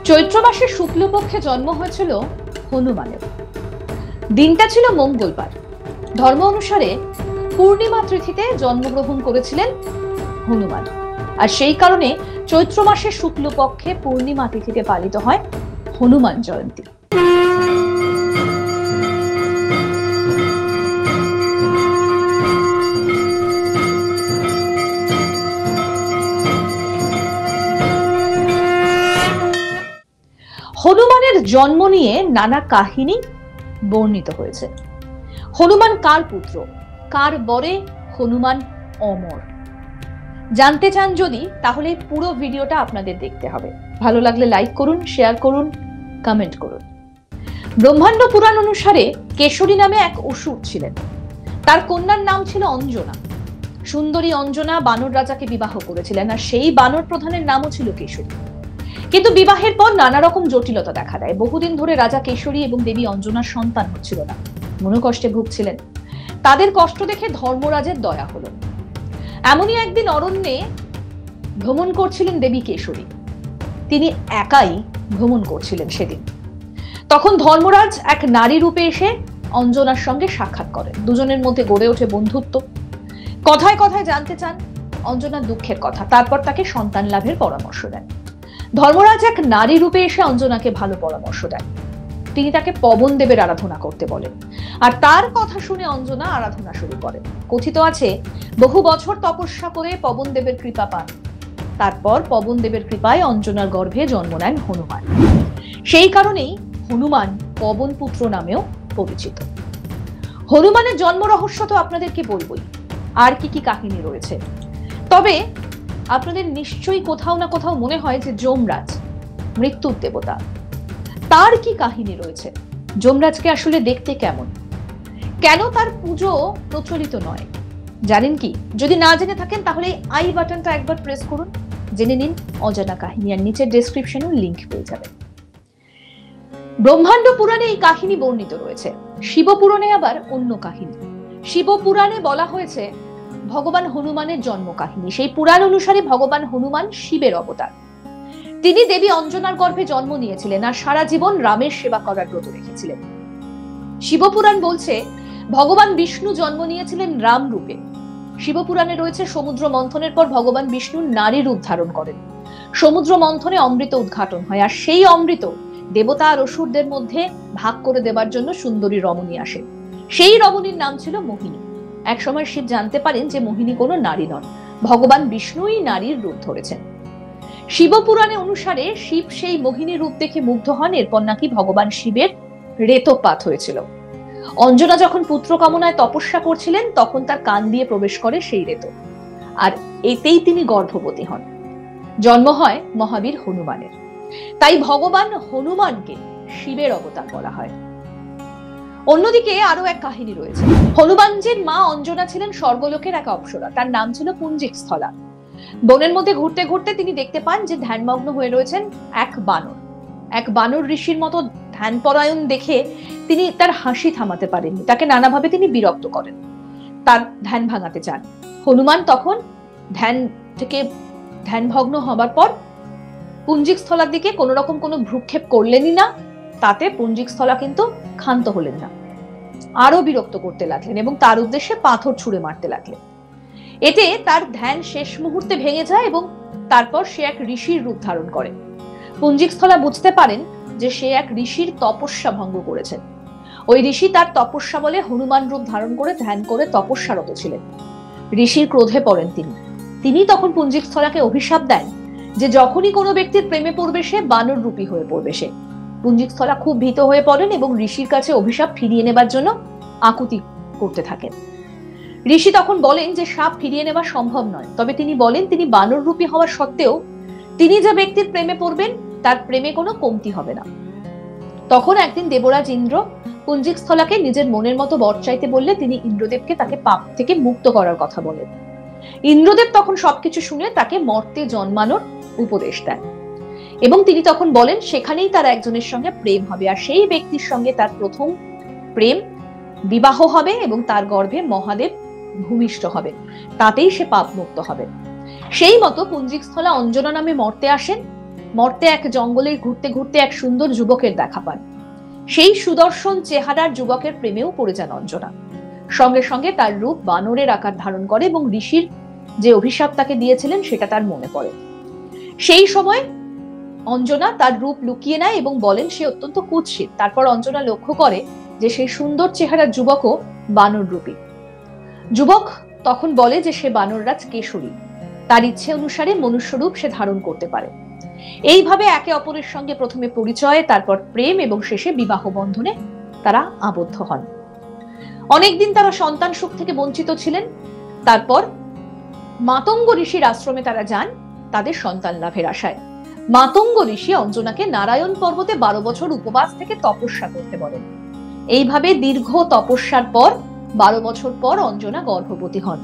চৈত্র মাসের শুক্লপক্ষে জন্ম হয়েছিল হনুমানের। দিনটা ছিল মঙ্গলবার। ধর্ম অনুসারে পূর্ণিমা তিথিতে জন্মগ্রহণ করেছিলেন হনুমান, আর সেই কারণে চৈত্র মাসের শুক্লপক্ষে পূর্ণিমা তিথিতে পালিত হয় হনুমান জয়ন্তী। হনুমানের জন্ম নিয়ে নানা কাহিনী বর্ণিত হয়েছে। হনুমান কার পুত্র, কার বরে হনুমান অমর? জানতে চান যদি, তাহলে পুরো ভিডিওটা আপনাদের দেখতে হবে। ভালো লাগলে লাইক করুন, শেয়ার করুন, কমেন্ট করুন। ব্রহ্মাণ্ড পুরাণ অনুসারে কেশরী নামে এক অসুর ছিলেন। তার কন্যার নাম ছিল অঞ্জনা। সুন্দরী অঞ্জনা বানর রাজাকে বিবাহ করেছিলেন, আর সেই বানর প্রধানের নামও ছিল কেশরী। কিন্তু বিবাহের পর নানা রকম জটিলতা দেখা দেয়। বহুদিন ধরে রাজা কেশরী এবং দেবী অঞ্জনার সন্তান হচ্ছিল না, মনোকষ্টে ভুগছিলেন। তাদের কষ্ট দেখে ধর্মরাজের দয়া হলো। এমনই একদিন অরণ্যে ভ্রমণ করছিলেন দেবী কেশরী। তিনি একাই ভ্রমণ করছিলেন সেদিন। তখন ধর্মরাজ এক নারী রূপে এসে অঞ্জনার সঙ্গে সাক্ষাৎ করেন। দুজনের মধ্যে গড়ে ওঠে বন্ধুত্ব। কথায় কথায় জানতে চান অঞ্জনার দুঃখের কথা, তারপর তাকে সন্তান লাভের পরামর্শ দেন। ধর্মরাজ এক নারী রূপে এসে অঞ্জনাকে ভালো পরামর্শ দেন। তিনি তাকে পবন দেবের আরাধনা করতে বলেন, আর তার কথা শুনে অঞ্জনা আরাধনা শুরু করেন। কথিত আছে, বহু বছর তপস্যা করে পবন দেবের কৃপা পান। তারপর পবন দেবের কৃপায় অঞ্জনার গর্ভে জন্ম নেন হনুমান। সেই কারণেই হনুমান পবন পুত্র নামেও পরিচিত। হনুমানের জন্ম রহস্য তো আপনাদেরকে বলবই, আর কি কি কাহিনী রয়েছে। তবে আপনাদের নিশ্চয়ই কোথাও না কোথাও মনে হয় যে যমরাজ মৃত্যুর দেবতা, তার কি কাহিনী রয়েছে? যমরাজকে আসলে দেখতে কেমন? কেন তার পুজো প্রচলিত নয়? জানেন কি? যদি না জেনে থাকেন তাহলে আই বাটনটা একবার প্রেস করুন, জেনে নিন অজানা কাহিনী, আর নিচে ডেসক্রিপশনেও লিংক পেয়ে যাবেন। ব্রহ্মাণ্ড পুরাণে এই কাহিনী বর্ণিত রয়েছে। শিবপুরাণে আবার অন্য কাহিনী। শিবপুরাণে বলা হয়েছে ভগবান হনুমানের জন্ম কাহিনী। সেই পুরাণ অনুসারে ভগবান হনুমান শিবের অবতার। তিনি দেবী অঞ্জনার গর্ভে জন্ম নিয়েছিলেন, আর সারা জীবন রামের সেবা করার ব্রত রেখেছিলেন। শিবপুরাণ বলছে ভগবান বিষ্ণু জন্ম নিয়েছিলেন রাম রূপে। শিবপুরাণে রয়েছে সমুদ্র মন্থনের পর ভগবান বিষ্ণু নারী রূপ ধারণ করেন। সমুদ্র মন্থনে অমৃত উদ্ঘাটন হয়, আর সেই অমৃত দেবতা আর অসুরদের মধ্যে ভাগ করে দেবার জন্য সুন্দরী রমণী আসেন। সেই রমণীর নাম ছিল মোহিনী। একসময় শিব জানতে পারেন যে মোহিনী কোনো নারী নন, ভগবান বিষ্ণুই নারীর রূপ ধরেছেন। শিবপুরাণে অনুসারে শিব সেই মোহিনী রূপ দেখে মুগ্ধ হন। এরপর নাকি ভগবান শিবের রেতপাত হয়েছিল। অঞ্জনা যখন পুত্র কামনায় তপস্যা করছিলেন, তখন তার কান দিয়ে প্রবেশ করে সেই রেত, আর এতেই তিনি গর্ভবতী হন। জন্ম হয় মহাবীর হনুমানের। তাই ভগবান হনুমানকে শিবের অবতার বলা হয়। অন্যদিকে আরো এক কাহিনী রয়েছে। হনুমানজির মা অঞ্জনা ছিলেন স্বর্গলোকের এক অপ্সরা। তার নাম ছিল পুঞ্জিকস্থলা। বনের মধ্যে ঘুরতে ঘুরতে তিনি দেখতে পান যে ধ্যানমগ্ন হয়ে রয়েছেন এক বানর। এক বানর ঋষির মতো ধ্যানপরায়ণ দেখে তিনি তার হাসি থামাতে পারেননি। তাকে নানাভাবে তিনি বিরক্ত করেন, তার ধ্যান ভাঙাতে চান। হনুমান তখন ধ্যানভগ্ন হবার পর পুঞ্জিকস্থলার দিকে কোন রকম কোনো ভ্রুক্ষেপ করলেনই না। তাতে পুঞ্জিকস্থলা কিন্তু ক্ষান্ত হলেন না, আরো বিরক্ত করতে লাগলেন এবং তার উদ্দেশ্যে পাথর ছুঁড়ে মারতে লাগলেন। এতে তার ধ্যান শেষ মুহূর্তে ভেঙে যায় এবং তারপর সে এক ঋষির রূপ ধারণ করে। পুঞ্জিকস্থলা বুঝতে পারেন যে সে এক ঋষির তপস্যা ভঙ্গ করেছেন। ওই ঋষি তার তপস্যা বলে হনুমান রূপ ধারণ করে ধ্যান করে তপস্যারত ছিলেন। ঋষির ক্রোধে পড়েন তিনি তখন পুঞ্জিকস্থলাকে অভিশাপ দেন যে যখনই কোনো ব্যক্তির প্রেমে পড়বে সে বানর রূপী হয়ে পড়বে সে। পুঞ্জিকস্থলা খুব ভীত হয়ে পড়েন এবং ঋষির কাছে অভিশাপ ফিরিয়ে নেবার জন্য আকুতি করতে থাকেন। ঋষি তখন বলেন যে সাপ ফিরিয়ে নেওয়া সম্ভব নয়, তবে তিনি বলেন তিনি বানর রূপী হওয়া সত্ত্বেও তিনি যে ব্যক্তির প্রেমে পড়বেন তার প্রেমে কোনো কমতি হবে না। তখন একদিন দেবরাজ ইন্দ্র পুঞ্জিকস্থলাকে নিজের মনের মতো বর চাইতে বললে তিনি ইন্দ্রদেবকে তাকে পাপ থেকে মুক্ত করার কথা বলেন। ইন্দ্রদেব তখন সবকিছু শুনে তাকে মর্তে জন্মানোর উপদেশ দেন এবং তিনি তখন বলেন সেখানেই তার একজনের সঙ্গে প্রেম হবে, আর সেই ব্যক্তির সঙ্গে তার প্রথম প্রেম বিবাহ হবে এবং তার গর্ভে মহাদেব ভূমিষ্ঠ হবে, তাতেই সে পাপ মুক্ত হবে। সেই মতো পুঞ্জিকস্থলা অঞ্জনা নামে মর্তে আসেন মর্তে এক জঙ্গলে ঘুরতে ঘুরতে এক সুন্দর যুবকের দেখা পান। সেই সুদর্শন চেহারার যুবকের প্রেমেও পড়ে যান অঞ্জনা। সঙ্গে সঙ্গে তার রূপ বানরের আকার ধারণ করে এবং ঋষির যে অভিশাপ তাকে দিয়েছিলেন সেটা তার মনে পড়ে। সেই সময় অঞ্জনা তার রূপ লুকিয়ে নেয় এবং বলেন সে অত্যন্ত কুৎসিত। তারপর অঞ্জনা লক্ষ্য করে যে সেই সুন্দর চেহারার যুবকও বানর রূপী। যুবক তখন বলে যে সে বানররাজ কেশরী, তার ইচ্ছে অনুসারে মনুষ্যরূপ সে ধারণ করতে পারে। এইভাবে একে অপরের সঙ্গে প্রথমে পরিচয়, তারপর প্রেম এবং শেষে বিবাহ বন্ধনে তারা আবদ্ধ হন। অনেকদিন তারা সন্তান সুখ থেকে বঞ্চিত ছিলেন। তারপর মাতঙ্গ ঋষির আশ্রমে তারা যান তাদের সন্তান লাভের আশায়। মাতঙ্গ ঋষি অঞ্জনাকে নারায়ণ পর্বতে 12 বছর উপবাস থেকে তপস্যা করতে বলেন। এইভাবে দীর্ঘ তপস্যার পর 12 বছর পর অঞ্জনা গর্ভবতী হন।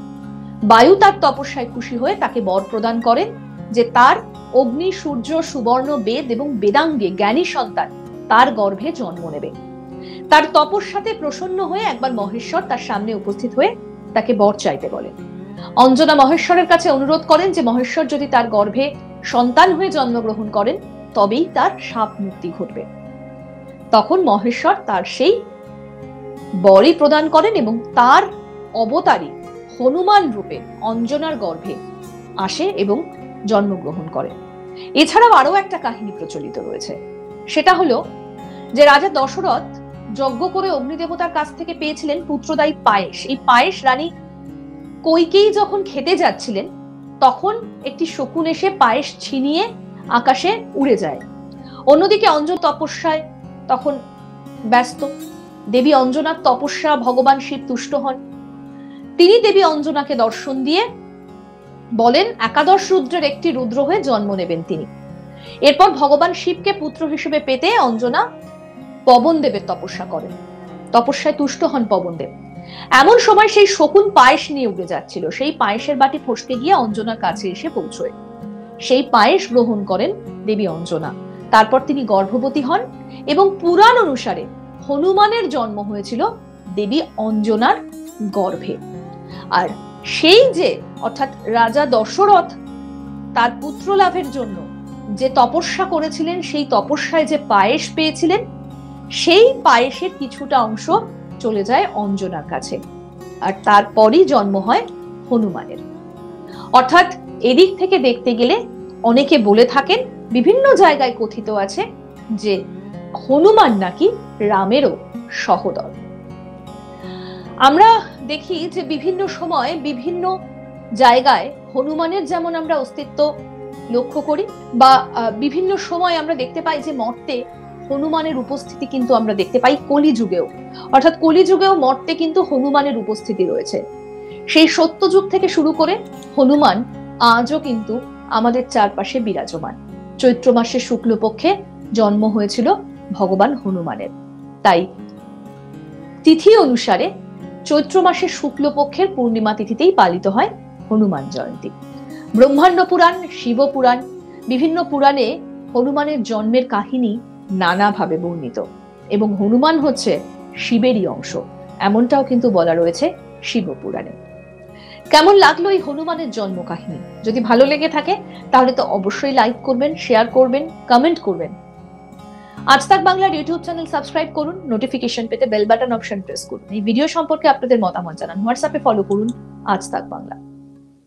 বায়ু তার তপস্যায় খুশি হয়ে তাকে বর প্রদান করেন যে তার অগ্নি, সূর্য, সুবর্ণ, বেদ এবং বেদাঙ্গে জ্ঞানী সন্তান তার গর্ভে জন্ম নেবে। তার তপস্যাতে প্রসন্ন হয়ে একবার মহেশ্বর তার সামনে উপস্থিত হয়ে তাকে বর চাইতে বলেন। অঞ্জনা মহেশ্বরের কাছে অনুরোধ করেন যে মহেশ্বর যদি তার গর্ভে সন্তান হয়ে জন্মগ্রহণ করেন তবেই তার শাপ মুক্তি ঘটবে। তখন মহেশ্বর তার সেই বরই প্রদান করেন এবং তার অবতারী হনুমান রূপে অঞ্জনার গর্ভে আসে এবং জন্মগ্রহণ করে। এছাড়াও আরো একটা কাহিনী প্রচলিত রয়েছে, সেটা হলো যে রাজা দশরথ যজ্ঞ করে অগ্নিদেবতার কাছ থেকে পেয়েছিলেন পুত্রদায়ী পায়েস। এই পায়েস রানী কইকেয়ী যখন খেতে যাচ্ছিলেন তখন একটি শকুন এসে পায়েস ছিনিয়ে আকাশে উড়ে যায়। অন্যদিকে অঞ্জন তপস্যায় তখন ব্যস্ত। দেবী অঞ্জনার তপস্যা ভগবান শিব তুষ্ট হন। তিনি দেবী অঞ্জনাকে দর্শন দিয়ে বলেন একাদশ রুদ্রের একটি রুদ্র হয়ে জন্ম নেবেন তিনি। এরপর ভগবান শিবকে পুত্র হিসেবে পেতে অঞ্জনা পবনদেবের তপস্যা করেন। তপস্যায় তুষ্ট হন পবনদেব। এমন সময় সেই শকুন পায়েস নিয়ে উড়ে যাচ্ছিল। সেই পায়েসের বাটি ফসকে গিয়ে অঞ্জনার কাছে এসে পৌঁছয়। সেই পায়েস গ্রহণ করেন দেবী অঞ্জনা। তারপর তিনি গর্ভবতী হন এবং পুরাণ অনুসারে হনুমানের জন্ম হয়েছিল দেবী অঞ্জনার গর্ভে। আর সেই যে অর্থাৎ রাজা দশরথ তার পুত্র লাভের জন্য যে তপস্যা করেছিলেন, সেই তপস্যায় যে পায়েস পেয়েছিলেন, সেই পায়েসের কিছুটা অংশ চলে যায় অঞ্জনার কাছে। আর তারপরই জন্ম হয় হনুমানের। অর্থাৎ এদিক থেকে দেখতে গেলে অনেকে বলে থাকেন, বিভিন্ন জায়গায় কথিত আছে যে হনুমান নাকি রামেরও সহোদর। আমরা দেখি যে বিভিন্ন সময় বিভিন্ন জায়গায় হনুমানের যেমন আমরা অস্তিত্ব লক্ষ্য করি, বা বিভিন্ন সময় আমরা দেখতে পাই যে মর্তে হনুমানের উপস্থিতি কিন্তু আমরা দেখতে পাই কলিযুগেও। অর্থাৎ কলিযুগেও মর্তে কিন্তু হনুমানের উপস্থিতি রয়েছে। সেই সত্যযুগ থেকে শুরু করে হনুমান আজও কিন্তু আমাদের চারপাশে বিরাজমান। চৈত্র মাসের শুক্লপক্ষে জন্ম হয়েছিল ভগবান হনুমানের। তাই তিথি অনুসারে চৈত্র মাসের শুক্লপক্ষের পূর্ণিমা তিথিতেই পালিত হয় হনুমান জয়ন্তী। ব্রহ্মাণ্ড পুরাণ, শিব পুরাণ, বিভিন্ন পুরাণে হনুমানের জন্মের কাহিনী নানাভাবে বর্ণিত এবং হনুমান হচ্ছে শিবেরই অংশ, এমনটাও কিন্তু বলা রয়েছে শিব পুরাণে। কেমন লাগলো এই হনুমানের জন্ম কাহিনী? যদি ভালো লেগে থাকে তাহলে তো অবশ্যই লাইক করবেন, শেয়ার করবেন, কমেন্ট করবেন। আজ তাক বাংলার ইউটিউব চ্যানেল সাবস্ক্রাইব করুন, নোটিফিকেশন পেতে বেল বাটন অপশন প্রেস করুন। এই ভিডিও সম্পর্কে আপনাদের মতামত জানান। হোয়াটসঅ্যাপে ফলো করুন আজ তাক বাংলা।